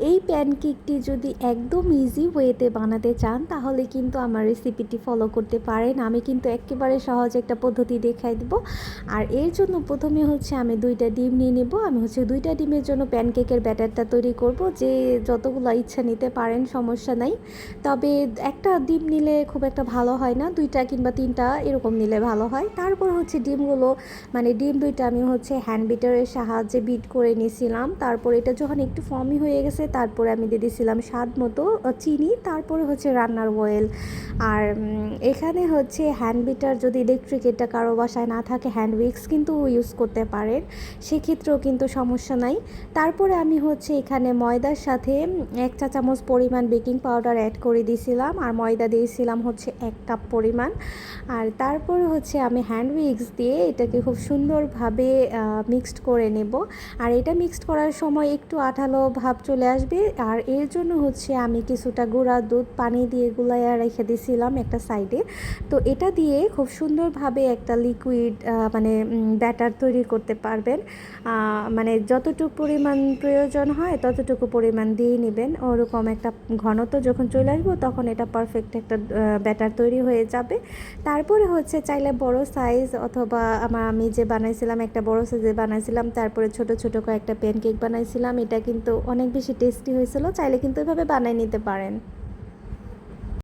এই প্যানকেকটি যদি একদম ইজি ওয়েতে বানাতে চান তাহলে কিন্তু আমার রেসিপিটি ফলো করতে পারেন। আমি কিন্তু একেবারে সহজ একটা পদ্ধতি দেখাই দেব। আর এর জন্য প্রথমে হচ্ছে আমি 2টা ডিম নিয়ে নেব। আমি হচ্ছে 2টা ডিমের জন্য প্যানকেকের ব্যাটারটা তৈরি করব। যে যতগুলো ইচ্ছা নিতে পারেন, সমস্যা নাই। তবে একটা ডিম নিলে খুব একটা ভালো হয় না, 2টা কিংবা 3টা এরকম নিলে ভালো হয়। তারপর হচ্ছে ডিমগুলো মানে ডিম 2টা আমি হচ্ছে হ্যান্ড বিটারের সাহায্যে বিট করে নিয়েছিলাম। তারপর এটা যখন একটু ফর্মি হয়ে গেছে তারপরে আমি দিয়ে দিয়েছিলাম স্বাদ মতো চিনি, তারপরে হচ্ছে রান্নার অয়েল। আর এখানে হচ্ছে হ্যান্ড বিটার যদি ইলেকট্রিক এটা কারো বাসায় না থাকে, হ্যান্ড উইক্স কিন্তু ইউজ করতে পারেন, সেক্ষেত্রেও কিন্তু সমস্যা নাই। তারপরে আমি হচ্ছে এখানে ময়দার সাথে 1 চা চামচ পরিমাণ বেকিং পাউডার অ্যাড করে দিয়েছিলাম, আর ময়দা দিয়েছিলাম হচ্ছে 1 কাপ পরিমাণ। আর তারপরে হচ্ছে আমি হ্যান্ড উইক্স দিয়ে এটাকে খুব সুন্দরভাবে মিক্সড করে নেব। আর এটা মিক্সড করার সময় একটু আঠালো ভাব চলে আসবে, আর এর জন্য হচ্ছে আমি কিছুটা গুঁড়া দুধ পানি দিয়ে গুলাইয়া রেখে দিয়েছিলাম একটা সাইডে। তো এটা দিয়ে খুব সুন্দরভাবে একটা লিকুইড মানে ব্যাটার তৈরি করতে পারবেন। মানে যতটুকু পরিমাণ প্রয়োজন হয় ততটুকু পরিমাণ দিয়ে নেবেন। ওরকম একটা ঘনত্ব যখন চলে আসবো তখন এটা পারফেক্ট একটা ব্যাটার তৈরি হয়ে যাবে। তারপরে হচ্ছে চাইলে বড় সাইজ অথবা আমি যে বানাইছিলাম একটা বড় সাইজে বানাইছিলাম, তারপরে ছোট ছোট কয়েকটা প্যানকেক বানাইছিলাম। এটা কিন্তু অনেক বেশি টেস্টি হয়েছিল, চাইলে কিন্তু এভাবে বানাই নিতে পারেন।